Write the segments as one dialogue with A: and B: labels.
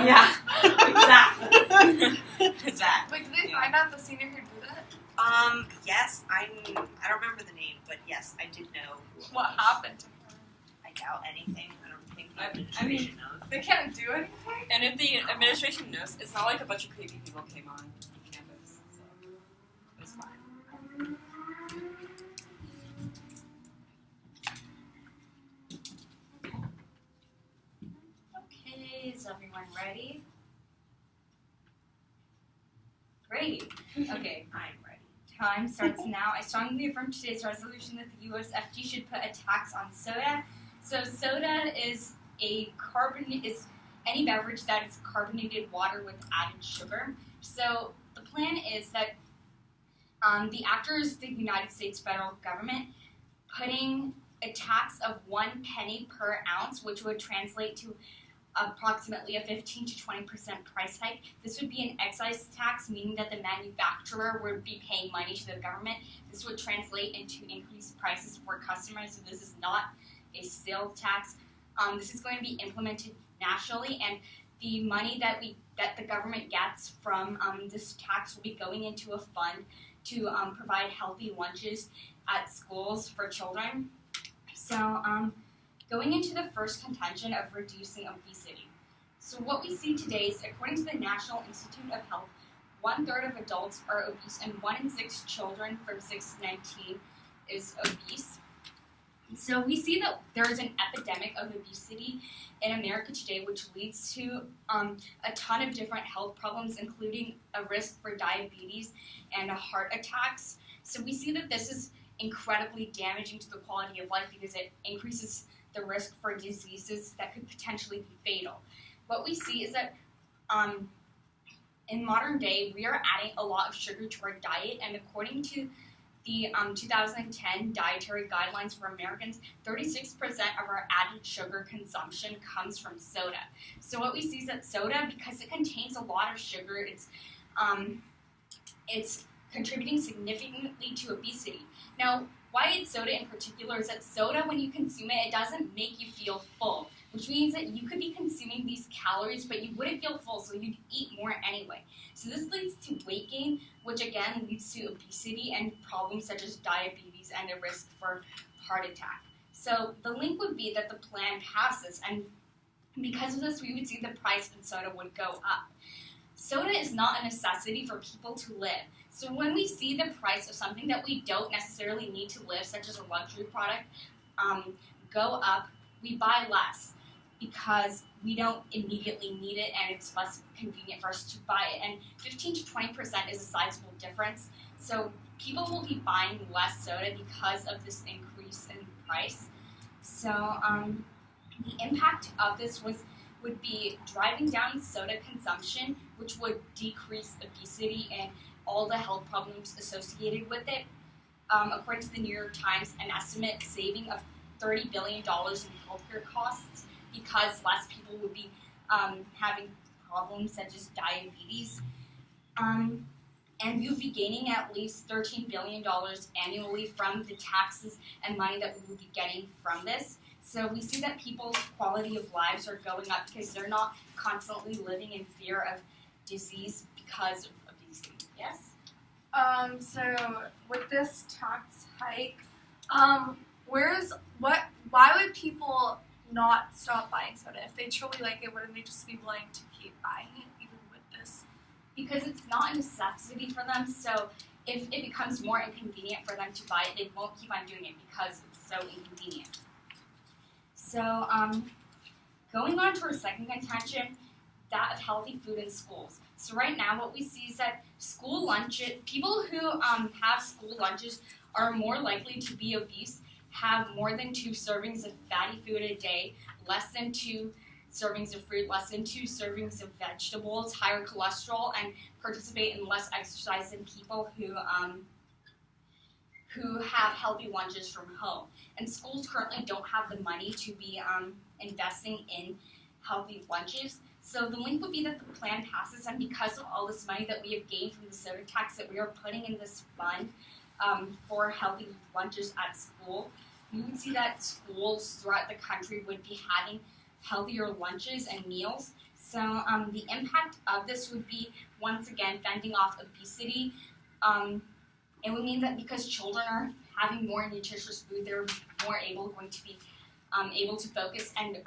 A: Yeah, exactly. Exactly.
B: Wait, did they find out the senior who did it?
A: Yes, I don't remember the name, but yes, I did know who it
B: What
A: was.
B: happened to her?
A: I doubt anything. I don't think the
C: I
A: administration knows.
B: They can't do anything?
C: And if the administration knows, it's not like a bunch of creepy people came on campus, so it's fine.
D: Okay, is everyone ready? Great. Okay, I'm ready. Time starts now. I strongly affirm today's resolution that the USFG should put a tax on soda. So soda is is any beverage that is carbonated water with added sugar. So the plan is that the actors, the United States federal government, putting a tax of 1 penny per ounce, which would translate to approximately a 15 to 20% price hike. This would be an excise tax, meaning that the manufacturer would be paying money to the government. This would translate into increased prices for customers, so this is not a sales tax. This is going to be implemented nationally, and the money that the government gets from this tax will be going into a fund to provide healthy lunches at schools for children. So going into the first contention of reducing obesity. So what we see today is, according to the National Institute of Health, 1/3 of adults are obese and 1 in 6 children from 6 to 19 is obese. So we see that there is an epidemic of obesity in America today, which leads to a ton of different health problems, including a risk for diabetes and heart attacks. So we see that this is incredibly damaging to the quality of life because it increases the risk for diseases that could potentially be fatal. What we see is that in modern day, we are adding a lot of sugar to our diet, and according to the 2010 dietary guidelines for Americans, 36% of our added sugar consumption comes from soda. So what we see is that soda, because it contains a lot of sugar, it's contributing significantly to obesity. Now, why it's soda in particular is that soda, when you consume it, it doesn't make you feel full, which means that you could be consuming these calories, but you wouldn't feel full, so you'd eat more anyway. So this leads to weight gain, which again leads to obesity and problems such as diabetes and a risk for heart attack. So the link would be that the plan passes, and because of this, we would see the price of soda would go up. Soda is not a necessity for people to live. So when we see the price of something that we don't necessarily need to live, such as a luxury product, go up, we buy less because we don't immediately need it and it's less convenient for us to buy it. And 15 to 20% is a sizable difference. So people will be buying less soda because of this increase in price. So the impact of this would be driving down soda consumption, which would decrease obesity and all the health problems associated with it. According to the New York Times, an estimate saving of $30 billion in healthcare costs because less people would be having problems such as diabetes. And we would be gaining at least $13 billion annually from the taxes and money that we would be getting from this. So we see that people's quality of lives are going up because they're not constantly living in fear of disease because of obesity. Yes?
B: So with this tax hike, why would people not stop buying soda? If they truly like it, wouldn't they just be willing to keep buying it even with this?
D: Because it's not a necessity for them, so if it becomes more inconvenient for them to buy it, they won't keep on doing it because it's so inconvenient. So, going on to our second contention, that of healthy food in schools. So right now what we see is that school lunches, people who have school lunches are more likely to be obese, have more than 2 servings of fatty food a day, less than 2 servings of fruit, less than 2 servings of vegetables, higher cholesterol, and participate in less exercise than people who have healthy lunches from home. And schools currently don't have the money to be investing in healthy lunches. So the link would be that the plan passes, and because of all this money that we have gained from the soda tax that we are putting in this fund for healthy lunches at school, we would see that schools throughout the country would be having healthier lunches and meals. So the impact of this would be, once again, fending off obesity. It would mean that because children are having more nutritious food, they're more going to be able to focus and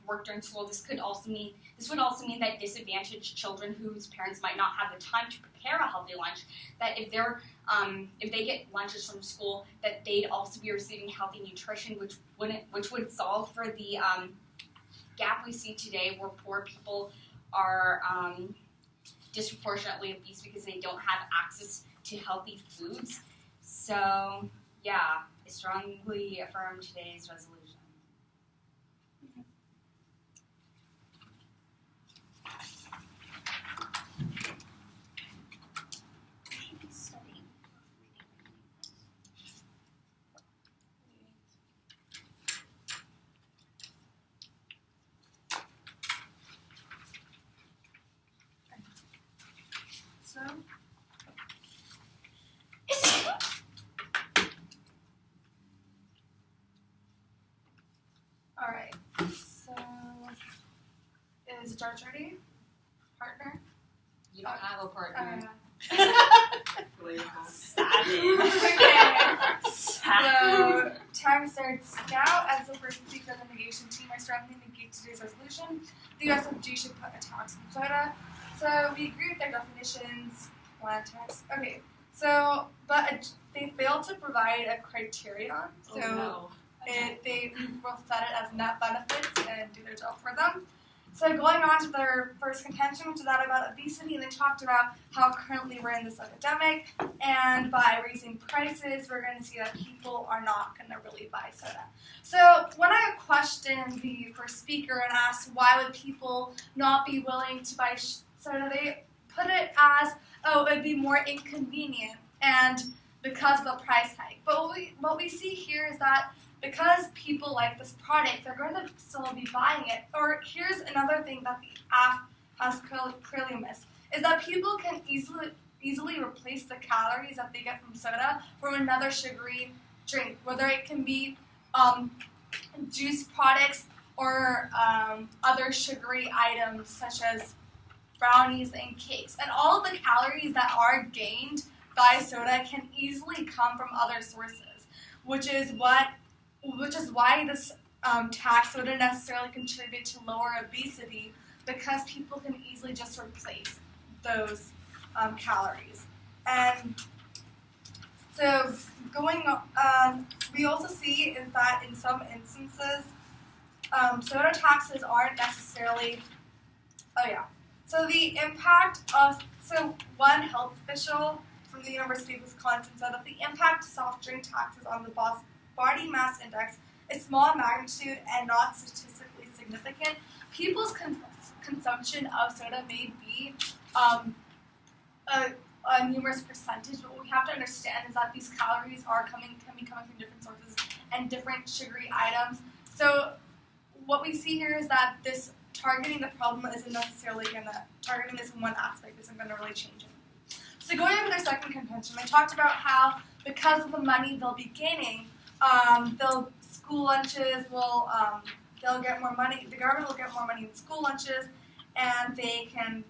D: work during school. This would also mean that disadvantaged children whose parents might not have the time to prepare a healthy lunch, that if they get lunches from school, that they'd also be receiving healthy nutrition, which would solve for the gap we see today where poor people are disproportionately obese because they don't have access to healthy foods. So, yeah, I strongly affirm today's resolution.
B: So, all right. So, is George ready? Partner?
C: You don't have a partner.
B: Okay. So, time starts now. As the first speaker of the negation team, I strongly negate today's resolution. The USFG should put a tax on soda. So, we agree with their definitions. Land tax. Okay. So, but they failed to provide a criterion. So, they will set it as net benefits and do their job for them. So going on to their first contention, which is that about obesity, and they talked about how currently we're in this epidemic, and by raising prices, we're going to see that people are not going to really buy soda. So when I questioned the first speaker and asked why would people not be willing to buy soda, they put it as, oh, it would be more inconvenient, and because of the price hike. But what we see here is that because people like this product, they're going to still be buying it. Or here's another thing that the app has clearly missed, is that people can easily replace the calories that they get from soda from another sugary drink, whether it can be juice products or other sugary items such as brownies and cakes. And all of the calories that are gained by soda can easily come from other sources, which is why this tax wouldn't necessarily contribute to lower obesity, because people can easily just replace those calories. And so we also see is that in some instances, soda taxes aren't necessarily, so the impact of, one health official from the University of Wisconsin said that the impact of soft drink taxes on the body mass index is small in magnitude and not statistically significant. People's consumption of soda may be a numerous percentage, but what we have to understand is that these calories can be coming from different sources and different sugary items. So what we see here is that this targeting the problem isn't necessarily targeting this in one aspect isn't going to really change it. So going into their second contention, they talked about how because of the money they'll be gaining, school lunches will they'll get more money. The government will get more money in school lunches, and they can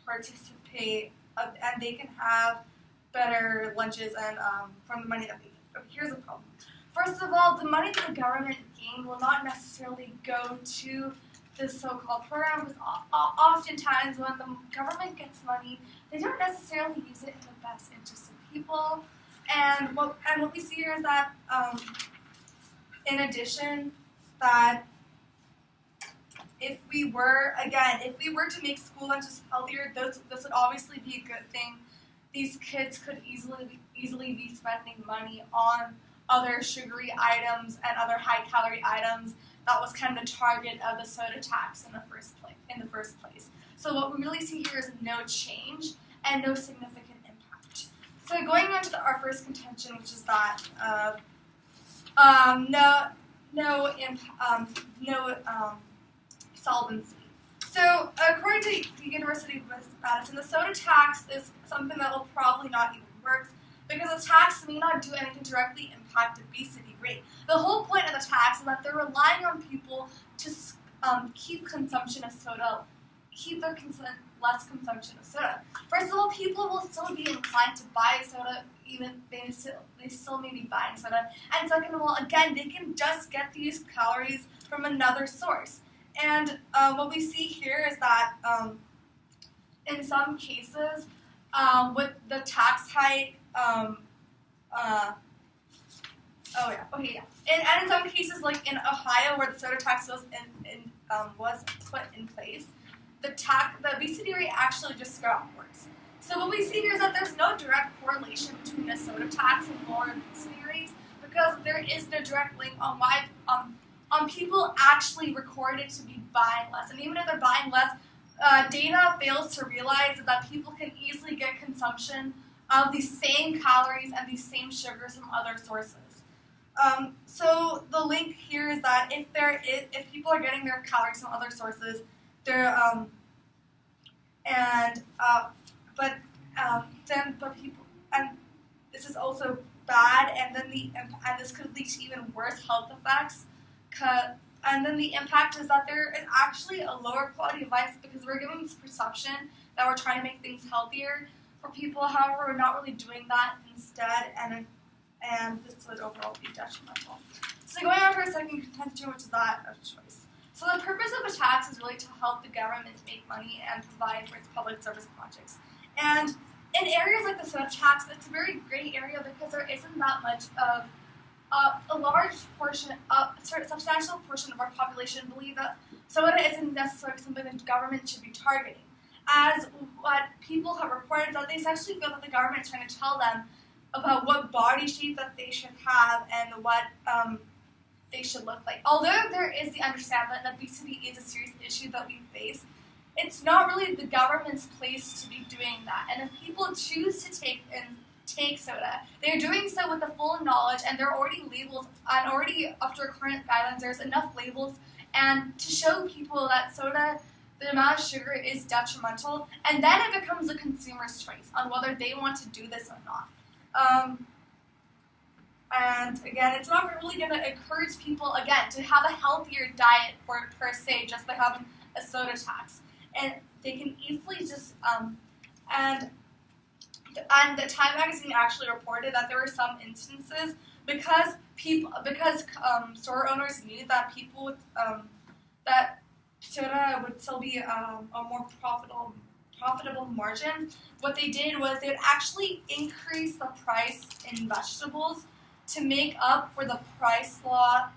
B: participate and they can have better lunches and from the money that they get. But here's the problem. First of all, the money that the government gained will not necessarily go to this so-called program, because oftentimes when the government gets money, they don't necessarily use it in the best interest of people. And what we see here is that, in addition, that if we were to make school lunches healthier, this would obviously be a good thing. These kids could easily be spending money on other sugary items and other high-calorie items. That was kind of the target of the soda tax in the first place. So what we really see here is no change and no significant impact. So going on to our first contention, which is that no solvency. So according to the University of Madison, the soda tax is something that will probably not even work, because the tax may not do anything to directly impact obesity rate. The whole point of the tax is that they're relying on people to keep consumption of soda keep their less consumption of soda. First of all, people will still be inclined to buy soda, even they still may be buying soda. And second of all, again, they can just get these calories from another source. And what we see here is that in some cases, with the tax hike, and in some cases, like in Ohio, where the soda tax was was put in place, the obesity rate actually just got worse. So what we see here is that there's no direct correlation between the soda tax and lower obesity rates, because there is no direct link on why people actually recorded to be buying less. And even if they're buying less, data fails to realize that people can easily get consumption of these same calories and these same sugars from other sources. So the link here is that if people are getting their calories from other sources, this is also bad, and this could lead to even worse health effects. And then the impact is that there is actually a lower quality of life, because we're given this perception that we're trying to make things healthier for people. However, we're not really doing that instead, and this would overall be detrimental. So going on to our second contention, which is that of choice. So the purpose of a tax is really to help the government make money and provide for its public service projects. And in areas like the soda tax, it's a very gray area, because there isn't that much of a large portion, a substantial portion of our population believe that soda isn't necessarily something the government should be targeting. As what people have reported is that they essentially feel that the government is trying to tell them about what body shape that they should have and what they should look like. Although there is the understanding that obesity is a serious issue that we face, it's not really the government's place to be doing that. And if people choose to take soda, they're doing so with the full knowledge, and there are already labels, and already up to our current guidelines, there's enough labels, and to show people that soda, the amount of sugar is detrimental, and then it becomes a consumer's choice on whether they want to do this or not. And again, it's not really going to encourage people, again, to have a healthier diet per se, just by having a soda tax. And they can easily just, and the Time magazine actually reported that there were some instances because store owners knew that people would, that soda would still be a more profitable margin. What they did was they would actually increase the price in vegetables to make up for the price loss,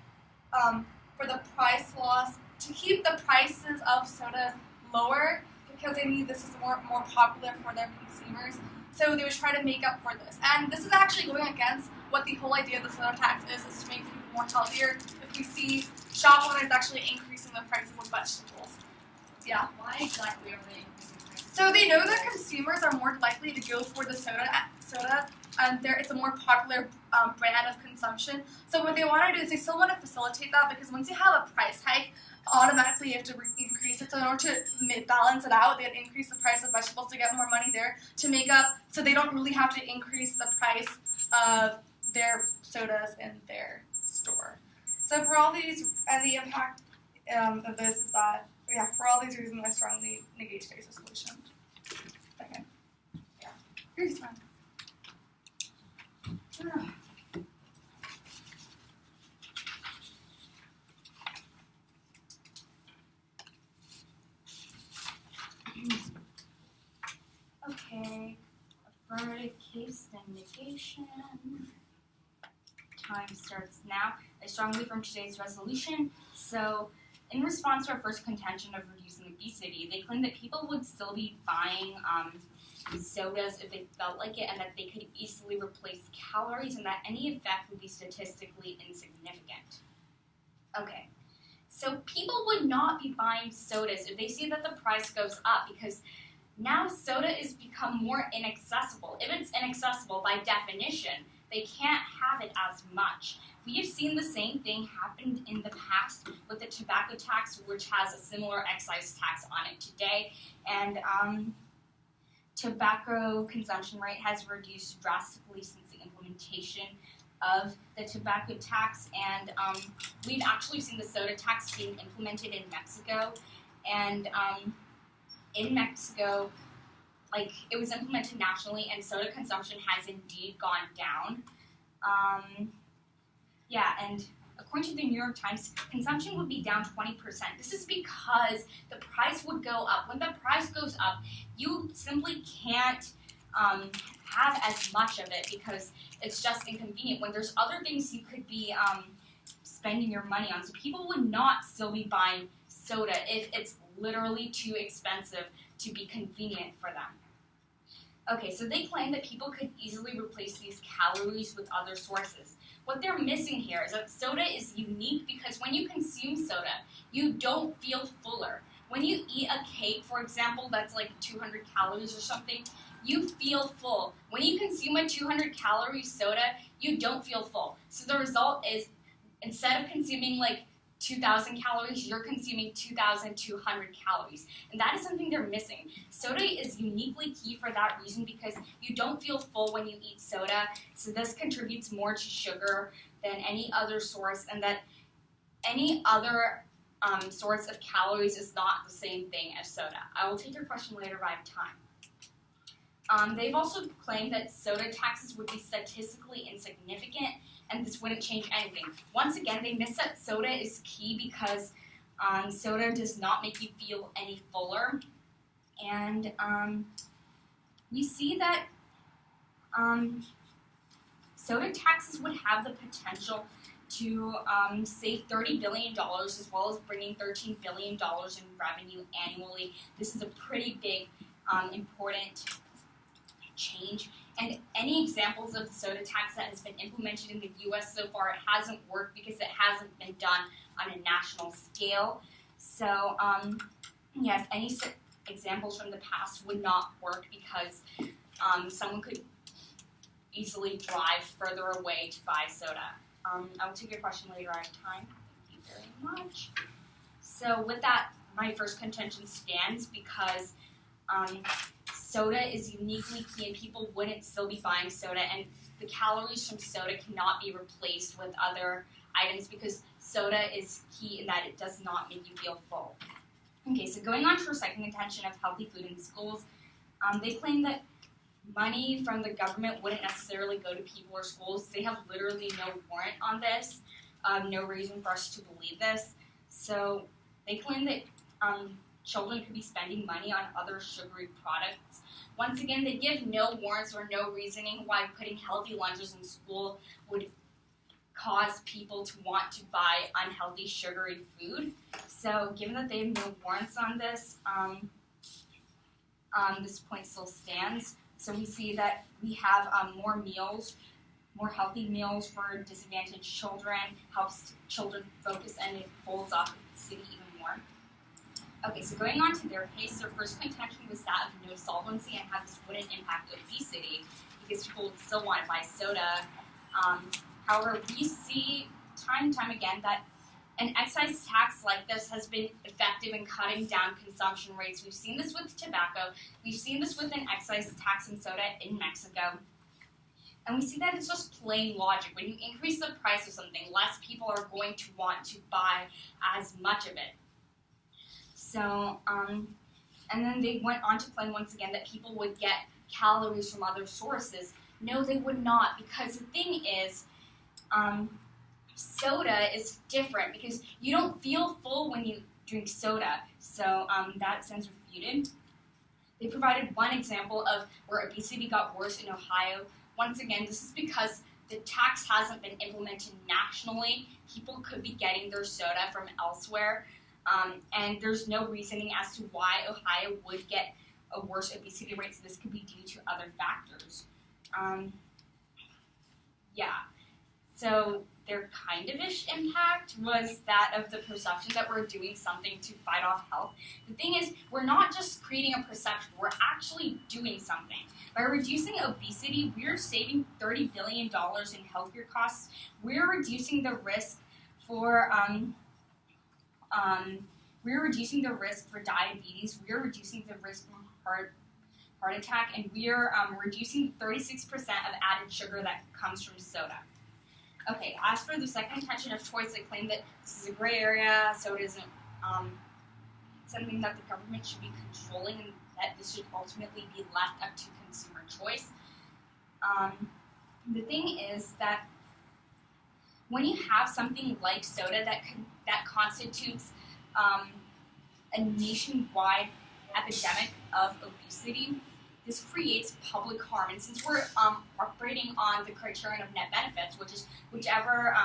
B: to keep the prices of sodas lower, because they knew this is more popular for their consumers. So they would try to make up for this. And this is actually going against what the whole idea of the soda tax is to make people more healthier. If we see shop owners actually increasing the prices of vegetables. Yeah.
D: Why exactly are they increasing prices?
B: So they know that consumers are more likely to go for the soda, and it's a more popular brand of consumption. So what they want to do is they still want to facilitate that, because once you have a price hike, automatically you have to increase it. So in order to balance it out, they'd increase the price of vegetables to get more money there to make up, so they don't really have to increase the price of their sodas in their store. So for all these, and the impact of this is that, for all these reasons, I strongly negate today's resolution. Okay. Yeah. Here's fine.
D: Okay, affirmative case, then negation. Time starts now. I strongly affirm today's resolution. So, in response to our first contention of reducing obesity, they claim that people would still be buying sodas if they felt like it, and that they could easily replace calories, and that any effect would be statistically insignificant. Okay, so people would not be buying sodas if they see that the price goes up, because now soda is become more inaccessible. If it's inaccessible, by definition, they can't have it as much. We have seen the same thing happen in the past with the tobacco tax, which has a similar excise tax on it today, and tobacco consumption rate has reduced drastically since the implementation of the tobacco tax, and we've actually seen the soda tax being implemented in Mexico, and in Mexico, like, it was implemented nationally, and soda consumption has indeed gone down. And according to the New York Times, consumption would be down 20%. This is because the price would go up. When the price goes up, you simply can't have as much of it because it's just inconvenient. When there's other things you could be spending your money on. So people would not still be buying soda if it's literally too expensive to be convenient for them. Okay, so they claim that people could easily replace these calories with other sources. What they're missing here is that soda is unique because when you consume soda, you don't feel fuller. When you eat a cake, for example, that's like 200 calories or something, you feel full. When you consume a 200 calorie soda, you don't feel full. So the result is, instead of consuming like 2,000 calories, you're consuming 2,200 calories. And that is something they're missing. Soda is uniquely key for that reason because you don't feel full when you eat soda. So this contributes more to sugar than any other source, and that any other source of calories is not the same thing as soda. I will take your question later if I have time. They've also claimed that soda taxes would be statistically insignificant, and this wouldn't change anything. Once again, they miss that soda is key because soda does not make you feel any fuller. And we see that soda taxes would have the potential to save $30 billion as well as bringing $13 billion in revenue annually. This is a pretty big, important change. And any examples of soda tax that has been implemented in the U.S. so far, it hasn't worked because it hasn't been done on a national scale. So, yes, any examples from the past would not work because someone could easily drive further away to buy soda. I will take your question later. I have time. Thank you very much. So with that, my first contention stands because soda is uniquely key and people wouldn't still be buying soda, and the calories from soda cannot be replaced with other items because soda is key in that it does not make you feel full. Okay, so going on to our second contention of healthy food in schools, they claim that money from the government wouldn't necessarily go to people or schools. They have literally no warrant on this, no reason for us to believe this. So they claim that children could be spending money on other sugary products. Once again, they give no warrants or no reasoning why putting healthy lunches in school would cause people to want to buy unhealthy sugary food. So given that they have no warrants on this, this point still stands. So we see that we have more meals, more healthy meals for disadvantaged children, helps children focus, and it holds off the city even more. Okay, so going on to their case, their first contention was that of no solvency and how this wouldn't impact obesity because people would still want to buy soda. However, we see time and time again that an excise tax like this has been effective in cutting down consumption rates. We've seen this with tobacco. We've seen this with an excise tax in soda in Mexico. And we see that it's just plain logic. When you increase the price of something, less people are going to want to buy as much of it. So, and then they went on to claim once again that people would get calories from other sources. No, they would not, because the thing is, soda is different because you don't feel full when you drink soda. So that stands refuted. They provided one example of where obesity got worse in Ohio. Once again, this is because the tax hasn't been implemented nationally. People could be getting their soda from elsewhere. And there's no reasoning as to why Ohio would get a worse obesity rate, so this could be due to other factors. So their kind of-ish impact was that of the perception that we're doing something to fight off health. The thing is, we're not just creating a perception, we're actually doing something. By reducing obesity, we're saving $30 billion in healthcare costs. We're reducing the risk for diabetes. We're reducing the risk from heart attack, and we're reducing 36% of added sugar that comes from soda. Okay, as for the second contention of choice, they claim that this is a gray area, soda isn't something that the government should be controlling, and that this should ultimately be left up to consumer choice. The thing is that when you have something like soda that constitutes a nationwide epidemic of obesity, this creates public harm. And since we're operating on the criterion of net benefits, which is whichever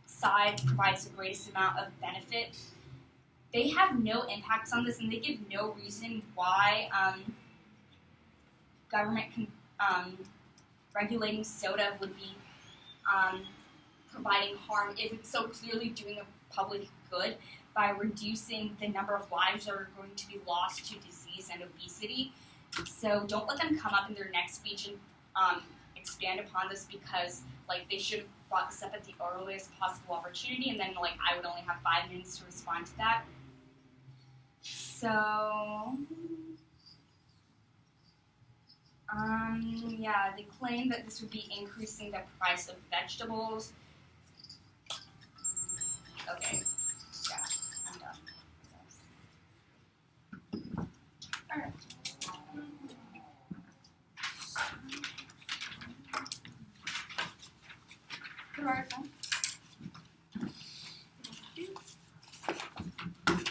D: side provides the greatest amount of benefit, they have no impacts on this, and they give no reason why government regulating soda would be providing harm if it's so clearly doing a public good by reducing the number of lives that are going to be lost to disease and obesity. So don't let them come up in their next speech and expand upon this, because they should have brought this up at the earliest possible opportunity, and then I would only have 5 minutes to respond to that. So yeah, they claim that this would be increasing the price of vegetables. Okay, yeah, I'm done.
B: Alright.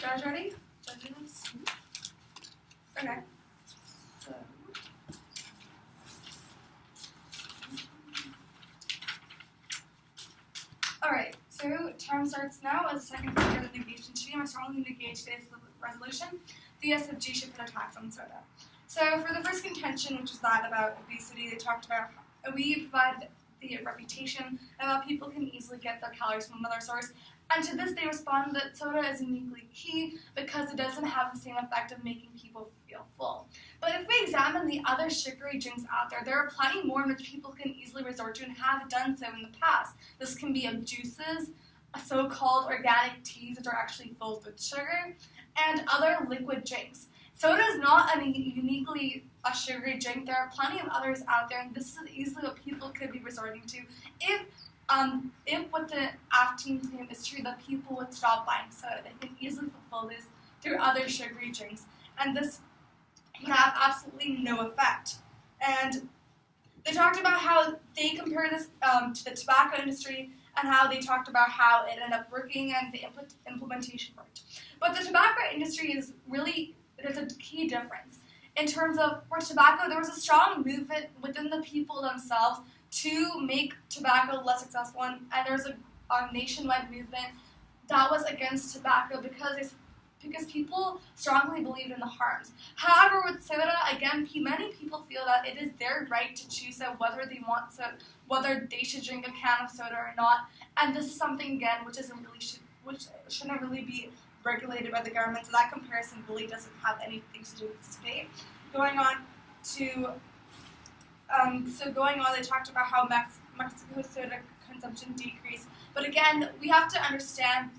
B: Judge ready? Judges? Okay. So. Alright, so time starts now. As a second speaker of the negation team, I strongly negate today's resolution. The USFG should put a tax on soda. So for the first contention, which is that about obesity, they talked about how we provide the reputation about people can easily get their calories from another source. And to this, they respond that soda is uniquely key because it doesn't have the same effect of making people feel full. But if we examine the other sugary drinks out there, there are plenty more in which people can easily resort to and have done so in the past. This can be of juices, so-called organic teas, which are actually filled with sugar, and other liquid drinks. Soda is not uniquely a sugary drink. There are plenty of others out there, and this is easily what people could be resorting to if what the AF team claim is true, that people would stop buying soda. They can easily fulfill this through other sugary drinks, and this would have absolutely no effect. And they talked about how they compare this to the tobacco industry, and how they talked about how it ended up working and the implementation worked. But the tobacco industry is really, there's a key difference. In terms of, for tobacco, there was a strong movement within the people themselves to make tobacco less successful, and there was a nationwide movement that was against tobacco because people strongly believed in the harms. However, with soda, again, many people feel that it is their right to choose whether they should drink a can of soda or not, and this is something again which shouldn't really be regulated by the government. So that comparison really doesn't have anything to do with this debate. Going on, they talked about how Mexico's soda consumption decreased. But again, we have to understand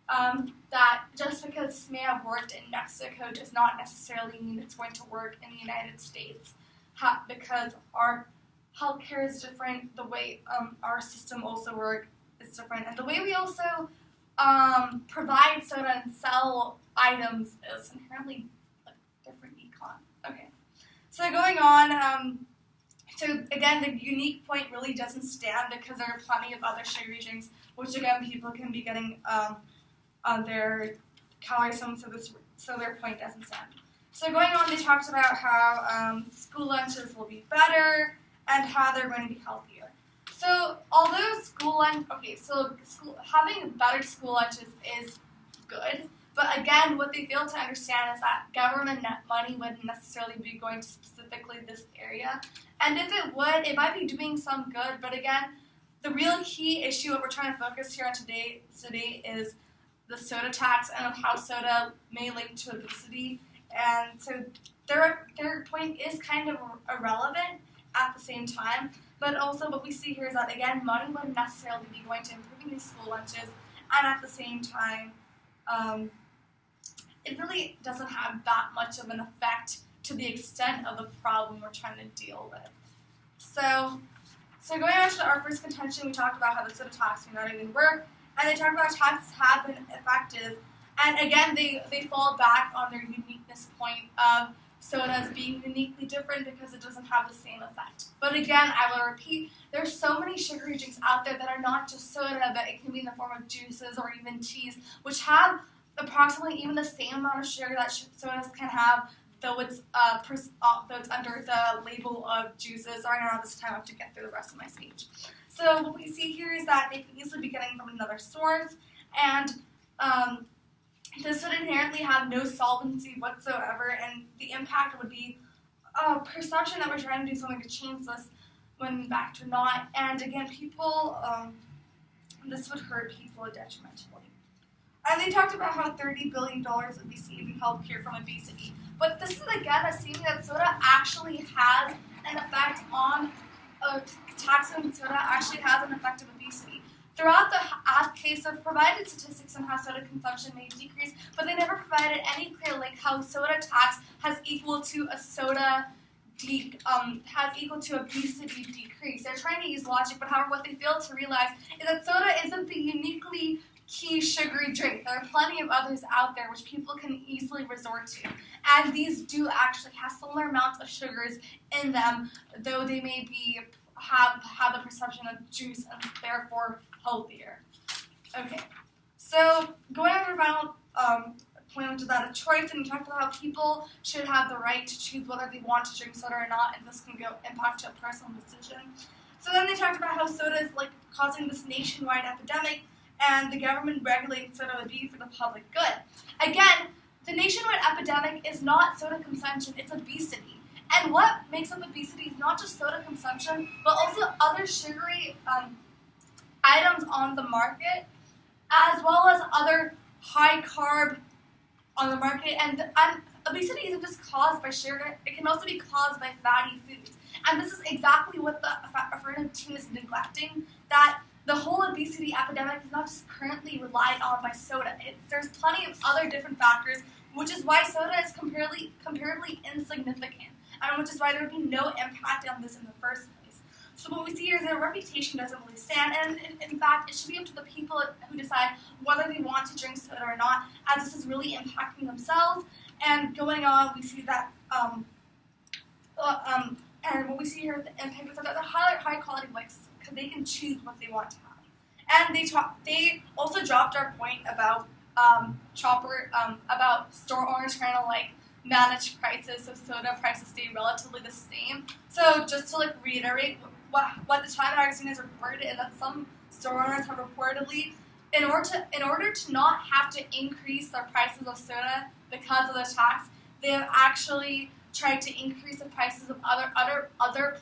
B: that just because this may have worked in Mexico does not necessarily mean it's going to work in the United States, because our healthcare is different, the way our system also works is different, and the way we also provide soda and sell items is inherently a different econ. Okay, so going on, so again, the unique point really doesn't stand because there are plenty of other sugary drinks, which again, people can be getting their calories from, so their point doesn't stand. So going on, they talked about how school lunches will be better and how they're going to be healthier. So although having better school lunches is good, but again, what they fail to understand is that government money wouldn't necessarily be going to specifically this area. And if it would, it might be doing some good, but again, the real key issue that we're trying to focus here on today is the soda tax and how soda may link to obesity. And so their point is kind of irrelevant at the same time, but also what we see here is that, again, money wouldn't necessarily be going to improving these school lunches, and at the same time, it really doesn't have that much of an effect to the extent of the problem we're trying to deal with. So going on to our first contention, we talked about how the soda tax may not even work, and they talked about taxes have been effective And again, they fall back on their uniqueness point of sodas being uniquely different because it doesn't have the same effect. But again, I will repeat, there's so many sugary drinks out there that are not just soda, but it can be in the form of juices or even teas, which have approximately even the same amount of sugar that sodas can have, though it's under the label of juices. Sorry, I don't have this time. I have to get through the rest of my speech. So what we see here is that they can easily be getting from another source, and this would inherently have no solvency whatsoever, and the impact would be a perception that we're trying to do something to change this, when in fact we're not. And again, people, this would hurt people detrimentally. And they talked about how $30 billion would be saved in healthcare from obesity. But this is again assuming that soda actually has an effect on, tax on soda actually has an effect of obesity. Throughout the case, they've provided statistics on how soda consumption may decrease, but they never provided any clear link how soda tax has equal to a obesity decrease. They're trying to use logic, but however, what they fail to realize is that soda isn't the uniquely key sugary drink. There are plenty of others out there which people can easily resort to, and these do actually have similar amounts of sugars in them, though they may be have the perception of juice and therefore healthier. Okay, so going on to the final point, which is that of choice, and we talked about how people should have the right to choose whether they want to drink soda or not, and this can impact a personal decision. So then they talked about how soda is like causing this nationwide epidemic, and the government regulating soda would be for the public good. Again, the nationwide epidemic is not soda consumption, it's obesity. And what makes up obesity is not just soda consumption, but also other sugary items on the market, as well as other high carb on the market. And obesity isn't just caused by sugar, it can also be caused by fatty foods. And this is exactly what the affirmative team is neglecting, that the whole obesity epidemic is not just currently relied on by soda. There's plenty of other different factors, which is why soda is comparatively insignificant, and which is why there would be no impact on this in the first place. So what we see here is that a reputation doesn't really stand, and in fact, it should be up to the people who decide whether they want to drink soda or not, as this is really impacting themselves. And going on, we see that, and what we see here is the impact is that they're high quality likes, because they can choose what they want to have. And they also dropped our point about about store owners trying to manage prices so soda prices stay relatively the same. So just to reiterate what the Time magazine has reported is that some store owners have reportedly, in order to not have to increase their prices of soda because of the tax, they have actually tried to increase the prices of other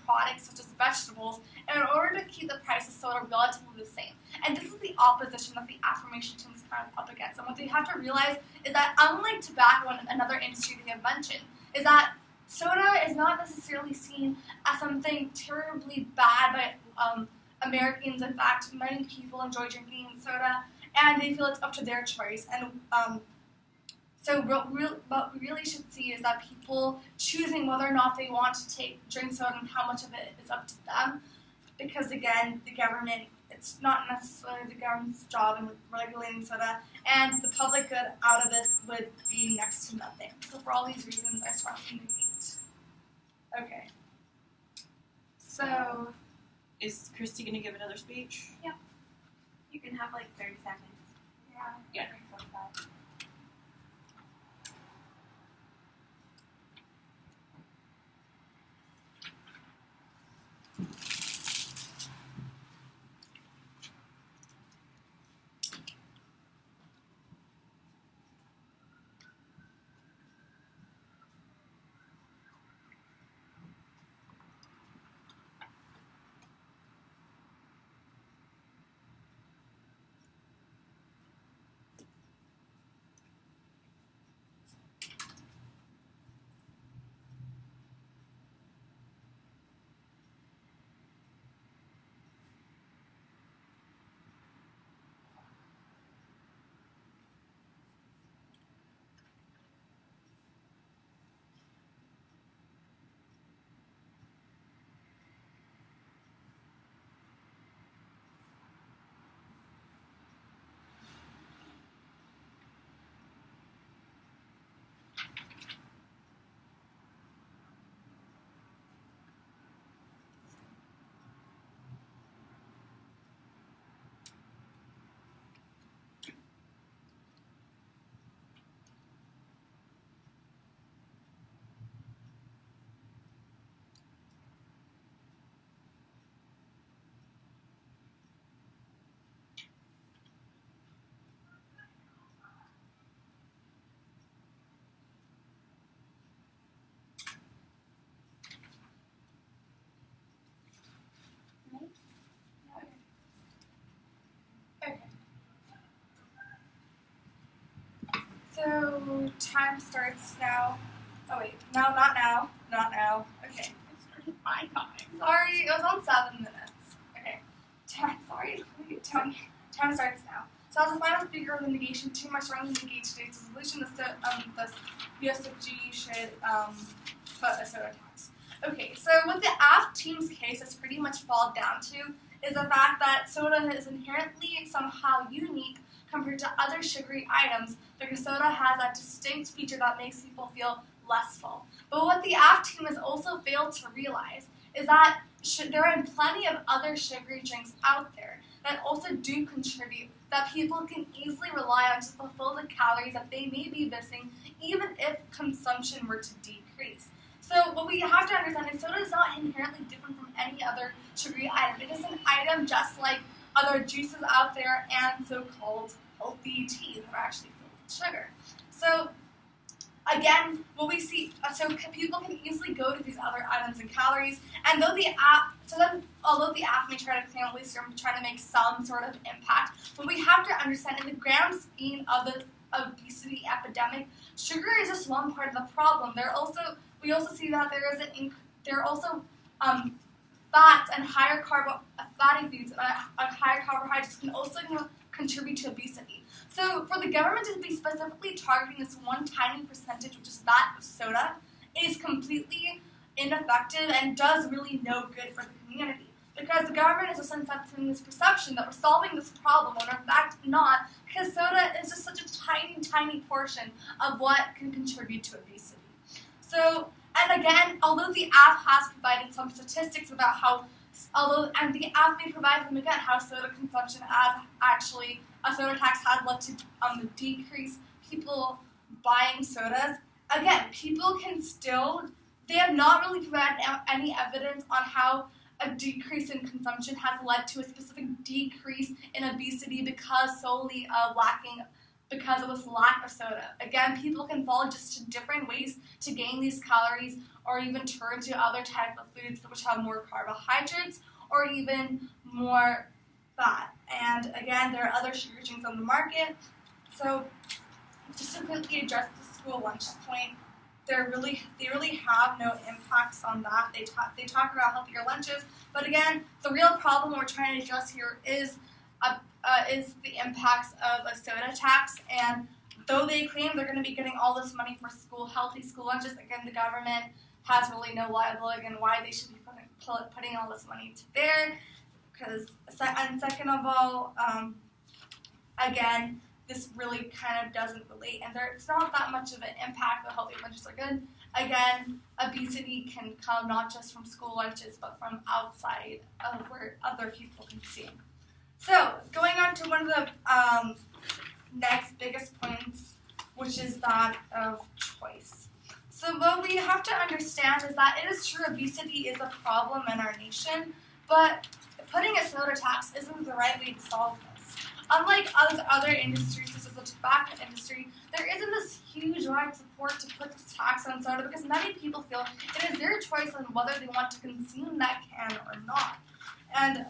B: products such as vegetables in order to keep the price of soda relatively the same. And this is the opposition that the affirmation team is kind of up against. And what they have to realize is that unlike tobacco and another industry they have mentioned, is that soda is not necessarily seen as something terribly bad by Americans. In fact, many people enjoy drinking soda, and they feel it's up to their choice. And so what we really should see is that people choosing whether or not they want to drink soda and how much of it is up to them. Because again, the government, it's not necessarily the government's job in regulating soda, and the public good out of this would be next to nothing. So for all these reasons, I strongly negate. Okay. So,
C: is Christie going to give another speech?
A: Yeah. You can have 30 seconds.
C: Yeah.
B: So time starts now. Oh wait, no, not now. Not now. Okay.
C: My time.
B: Sorry, it was on 7 minutes. Okay. Sorry. Time starts now. So as a final speaker of the negation team, I strongly negate today's resolution. The USFG should put a soda tax. Okay, so what the AF team's case has pretty much fallen down to is the fact that soda is inherently somehow unique compared to other sugary items because soda has that distinct feature that makes people feel less full. But what the AF team has also failed to realize is that there are plenty of other sugary drinks out there that also do contribute, that people can easily rely on to fulfill the calories that they may be missing, even if consumption were to decrease. So what we have to understand is soda is not inherently different from any other sugary item. It is an item just like other juices out there and so-called healthy teas that are actually filled with sugar. So again, what we see, so people can easily go to these other items and calories, and although the app may try to claim at least they're trying to make some sort of impact, what we have to understand in the grand scheme of the obesity epidemic, sugar is just one part of the problem. We also see that there are also fats and higher fatty foods and higher carbohydrates can also contribute to obesity. So for the government to be specifically targeting this one tiny percentage, which is that of soda, is completely ineffective and does really no good for the community. Because the government is just setting this perception that we're solving this problem, when in fact not, because soda is just such a tiny, tiny portion of what can contribute to obesity. So, and again, although the app has provided some statistics about and the app may provide them again how soda consumption a soda tax has led to decrease people buying sodas. Again, people can still, they have not really provided any evidence on how a decrease in consumption has led to a specific decrease in obesity because of this lack of soda. Again, people can fall just to different ways to gain these calories or even turn to other types of foods which have more carbohydrates or even more fat. And again, there are other sugar drinks on the market. So just to quickly address the school lunch point, they really have no impacts on that. They talk about healthier lunches, but again, the real problem we're trying to address here is the impacts of a soda tax. And though they claim they're going to be getting all this money for healthy school lunches, again, the government has really no liability on why they should be putting all this money to there. And second of all, again, this really kind of doesn't relate, and it's not that much of an impact. The healthy lunches are good. Again, obesity can come not just from school lunches, but from outside of where other people consume. So, going on to one of the next biggest points, which is that of choice. So what we have to understand is that it is true obesity is a problem in our nation, but putting a soda tax isn't the right way to solve this. Unlike other industries, such as the tobacco industry, there isn't this huge wide support to put this tax on soda because many people feel it is their choice on whether they want to consume that can or not. And,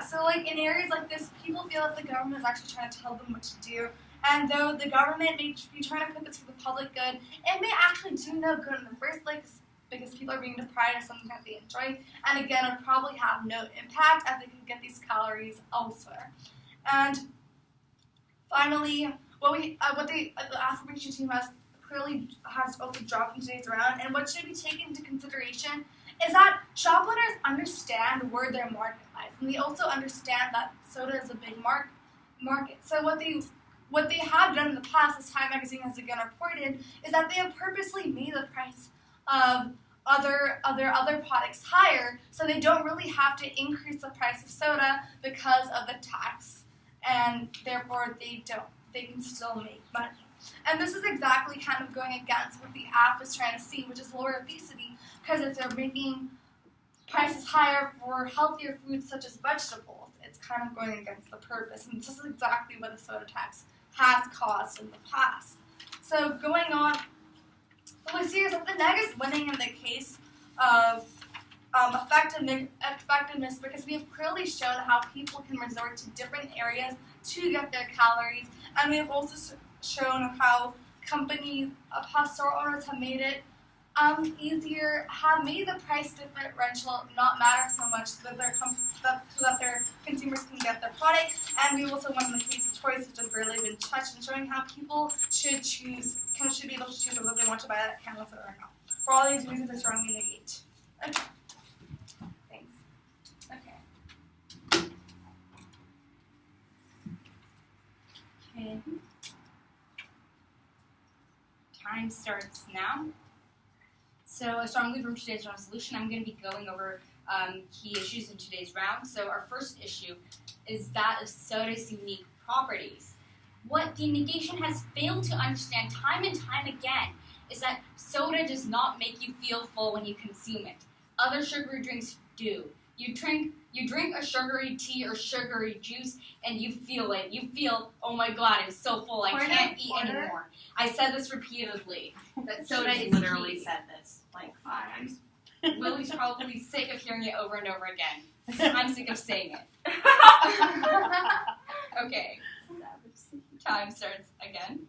B: so like in areas like this, people feel that the government is actually trying to tell them what to do. And though the government may be trying to put this for the public good, it may actually do no good in the first place because people are being deprived of something that they enjoy. And again, it would probably have no impact as they can get these calories elsewhere. And finally, the affirmation team has also dropped in today's round, and what should be taken into consideration is that shop owners understand where their market lies, and they also understand that soda is a big market. So what they have done in the past, as Time Magazine has again reported, is that they have purposely made the price of other products higher, so they don't really have to increase the price of soda because of the tax, and therefore they can still make money. And this is exactly kind of going against what the app is trying to see, which is lower obesity, because if they're making prices higher for healthier foods such as vegetables, it's kind of going against the purpose. And this is exactly what a soda tax has caused in the past. So going on, what we see is that the neg is winning in the case of effectiveness because we have clearly shown how people can resort to different areas to get their calories, and we have also shown how how store owners have made it easier, have made the price differential not matter so much so that their consumers can get their product. And we also won in the case of choice, which has barely been touched, and showing how people should be able to choose whether they want to buy that can of soda or not. For all these reasons, I strongly negate. Okay. Thanks. Okay.
D: Okay. Time starts now. So, strongly from today's resolution, I'm going to be going over key issues in today's round. So, our first issue is that of soda's unique properties. What the negation has failed to understand time and time again is that soda does not make you feel full when you consume it. Other sugary drinks do. You drink a sugary tea or sugary juice, and you feel it. You feel, oh my god, I'm so full, I can't eat anymore. I said this repeatedly. That soda is
A: literally
D: key.
A: said this like 5 times.
D: Willie's probably sick of hearing it over and over again. I'm sick of saying it. Okay. Time starts again.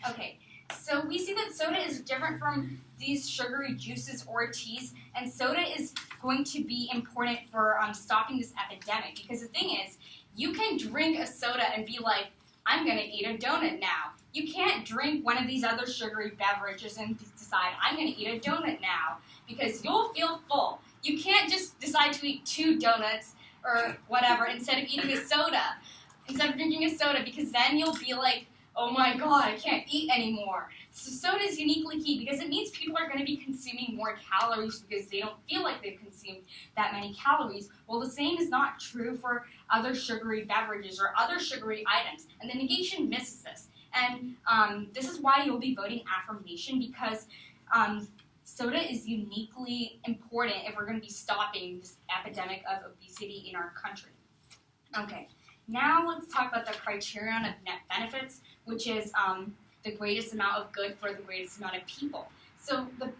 D: Okay. So we see that soda is different from these sugary juices or teas, and soda is going to be important for stopping this epidemic. Because the thing is, you can drink a soda and be like, I'm going to eat a donut now. You can't drink one of these other sugary beverages and decide, I'm going to eat a donut now, because you'll feel full. You can't just decide to eat 2 donuts or whatever instead of eating a soda, instead of drinking a soda, because then you'll be like, oh my god, I can't eat anymore. So soda is uniquely key because it means people are going to be consuming more calories because they don't feel like they've consumed that many calories. Well, the same is not true for other sugary beverages or other sugary items. And the negation misses this. And this is why you'll be voting affirmation, because soda is uniquely important if we're going to be stopping this epidemic of obesity in our country. Okay, now let's talk about the criterion of net benefits, which is the greatest amount of good for the greatest amount of people. So the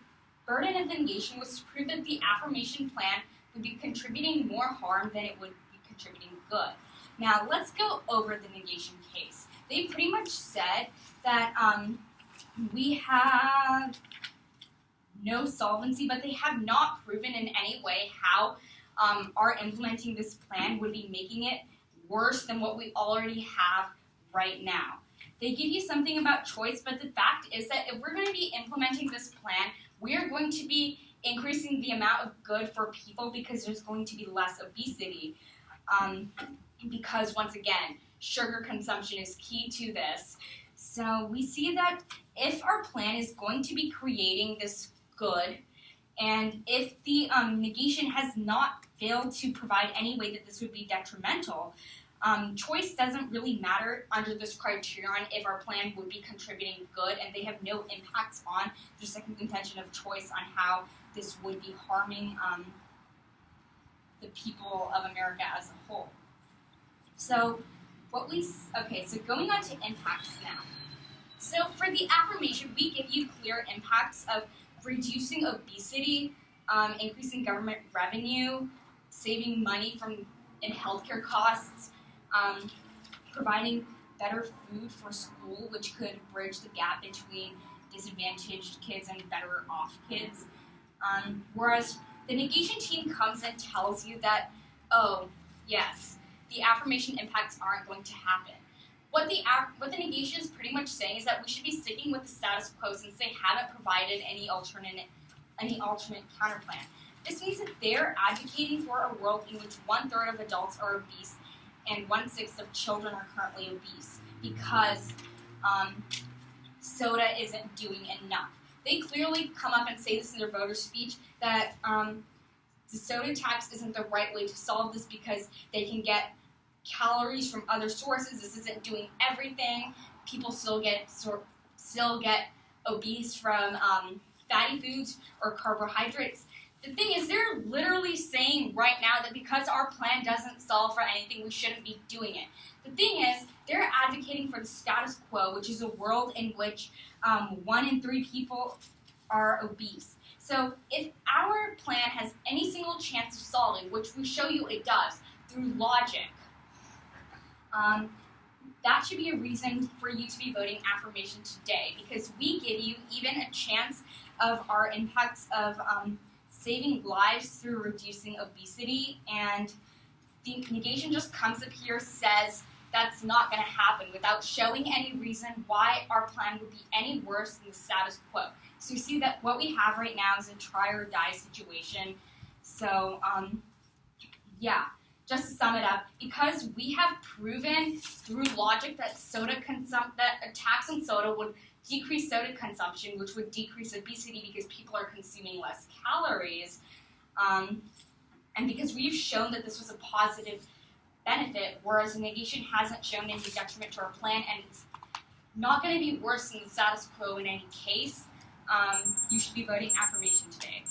D: burden of the negation was to prove that the affirmation plan would be contributing more harm than it would be contributing good. Now let's go over the negation case. They pretty much said that we have no solvency, but they have not proven in any way how our implementing this plan would be making it worse than what we already have right now. They give you something about choice, but the fact is that if we're going to be implementing this plan, we are going to be increasing the amount of good for people because there's going to be less obesity. Because once again, sugar consumption is key to this. So we see that if our plan is going to be creating this good, and if the negation has not failed to provide any way that this would be detrimental, choice doesn't really matter under this criterion if our plan would be contributing good, and they have no impacts on the second contention of choice on how this would be harming the people of America as a whole. So so going on to impacts now. So for the affirmation, we give you clear impacts of reducing obesity, increasing government revenue, saving money in healthcare costs, providing better food for school, which could bridge the gap between disadvantaged kids and better off kids. Whereas the negation team comes and tells you that, oh, yes, the affirmation impacts aren't going to happen. What the negation is pretty much saying is that we should be sticking with the status quo since they haven't provided any alternate counterplan. This means that they're advocating for a world in which 1/3 of adults are obese and 1/6 of children are currently obese because soda isn't doing enough. They clearly come up and say this in their voter speech that the soda tax isn't the right way to solve this because they can get calories from other sources. This isn't doing everything. People still get obese from fatty foods or carbohydrates. The thing is, they're literally saying right now that because our plan doesn't solve for anything, we shouldn't be doing it. The thing is, they're advocating for the status quo, which is a world in which 1 in 3 people are obese. So if our plan has any single chance of solving, which we show you it does through logic, that should be a reason for you to be voting affirmation today, because we give you even a chance of our impacts of saving lives through reducing obesity, and the negation just comes up here, says that's not going to happen without showing any reason why our plan would be any worse than the status quo. So you see that what we have right now is a try or die situation. So, yeah, just to sum it up, because we have proven through logic that that a tax on soda would decrease soda consumption, which would decrease obesity because people are consuming less calories, and because we've shown that this was a positive benefit, whereas the negation hasn't shown any detriment to our plan, and it's not going to be worse than the status quo in any case, you should be voting affirmation today.